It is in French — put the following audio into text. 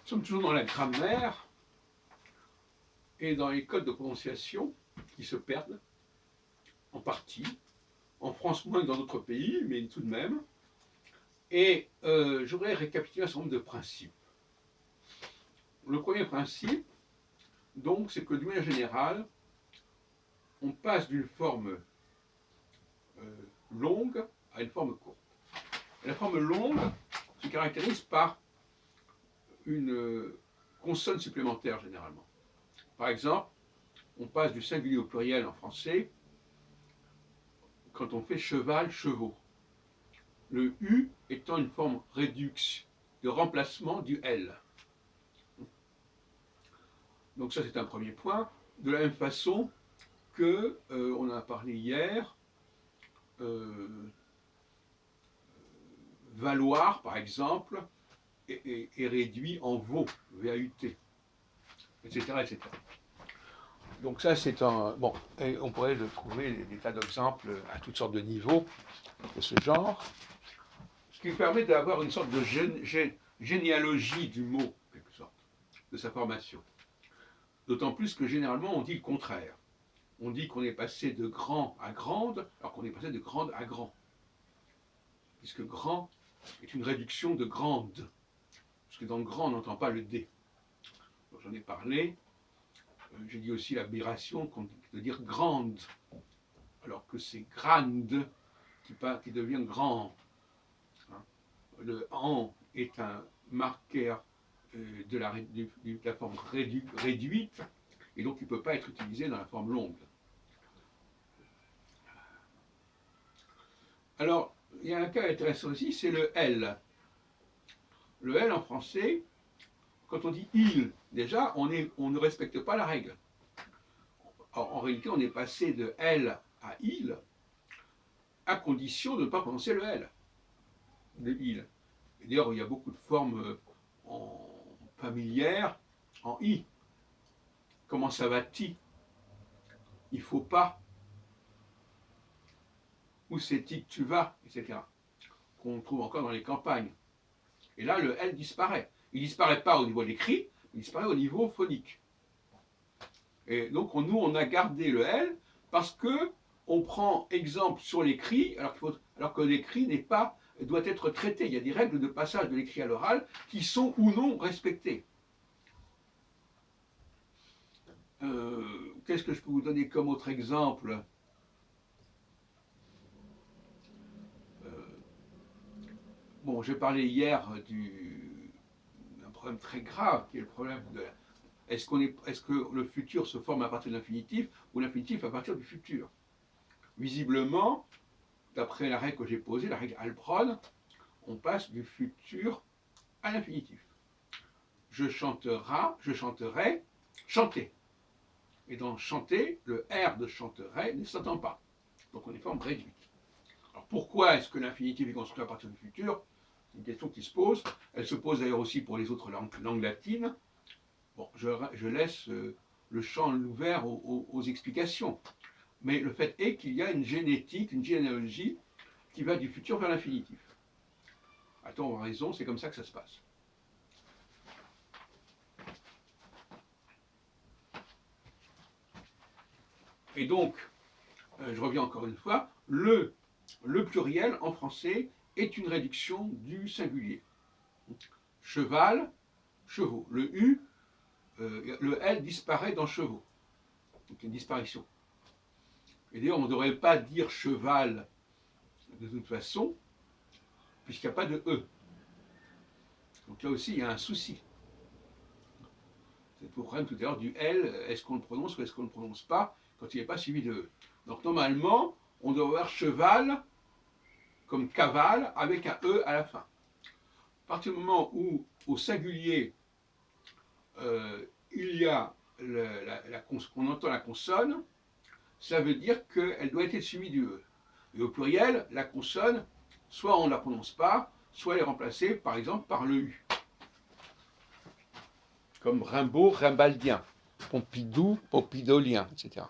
sommes toujours dans la grammaire et dans les codes de prononciation qui se perdent en partie, en France moins que dans d'autres pays, mais tout de même. Et je voudrais récapituler un certain nombre de principes. Le premier principe, donc, c'est que d'une manière générale, on passe d'une forme longue à une forme courte. Et la forme longue se caractérise par une consonne supplémentaire généralement. Par exemple, on passe du singulier au pluriel en français quand on fait cheval, chevaux. Le U étant une forme réduxe, de remplacement du L. Donc ça c'est un premier point. De la même façon que, on en a parlé hier, valoir par exemple est réduit en vaut, V-A-U-T, etc., etc. Donc ça c'est un... Bon, et on pourrait trouver des tas d'exemples à toutes sortes de niveaux de ce genre, ce qui permet d'avoir une sorte de généalogie du mot, en quelque sorte, de sa formation. D'autant plus que généralement on dit le contraire. On dit qu'on est passé de grand à grande, alors qu'on est passé de grande à grand. Puisque grand est une réduction de grande. Parce que dans le grand, on n'entend pas le D. J'en ai parlé. J'ai dit aussi l'aberration de dire grande, alors que c'est grande qui devient grand. Le en est un marqueur de la forme réduite, et donc il ne peut pas être utilisé dans la forme longue. Alors, il y a un cas intéressant aussi, c'est le L. Le L en français, quand on dit il, déjà, on ne respecte pas la règle. En réalité, on est passé de L à il, à condition de ne pas prononcer le L, de il. D'ailleurs, il y a beaucoup de formes familières en i. Comment ça va-t-il? Il faut pas. Où c'est-il que tu vas, etc. Qu'on trouve encore dans les campagnes. Et là, le L disparaît. Il ne disparaît pas au niveau de l'écrit, il disparaît au niveau phonique. Et donc, nous, on a gardé le L parce que on prend exemple sur l'écrit, alors que l'écrit doit être traité. Il y a des règles de passage de l'écrit à l'oral qui sont ou non respectées. Qu'est-ce que je peux vous donner comme autre exemple? Bon, j'ai parlé hier d'un problème très grave, qui est le problème de est-ce que le futur se forme à partir de l'infinitif ou l'infinitif à partir du futur? Visiblement, d'après la règle que j'ai posée, la règle Heilbronn, on passe du futur à l'infinitif. Je chanterai, chanter. Et dans chanter, le R de chanterai ne s'entend pas. Donc on est forme réduite. Alors pourquoi est-ce que l'infinitif est construit à partir du futur? C'est une question qui se pose. Elle se pose d'ailleurs aussi pour les autres langues latines. Bon, je laisse le champ ouvert aux explications. Mais le fait est qu'il y a une génétique, une généalogie qui va du futur vers l'infinitif. À tort ou à raison, c'est comme ça que ça se passe. Et donc, je reviens encore une fois, le pluriel en français est une réduction du singulier. Cheval, chevaux. Le U, le L disparaît dans chevaux. Donc une disparition. Et d'ailleurs, on ne devrait pas dire cheval de toute façon, puisqu'il n'y a pas de E. Donc là aussi, il y a un souci. C'est le problème tout à l'heure du L, est-ce qu'on le prononce ou est-ce qu'on ne le prononce pas quand il n'est pas suivi de E. Donc normalement, on doit avoir cheval comme cavale avec un E à la fin. À partir du moment où, au singulier, il y a qu'on entend la consonne, ça veut dire qu'elle doit être suivie du E. Et au pluriel, la consonne, soit on ne la prononce pas, soit elle est remplacée, par exemple, par le U. Comme Rimbaud, rimbaldien, Pompidou, pompidolien, etc.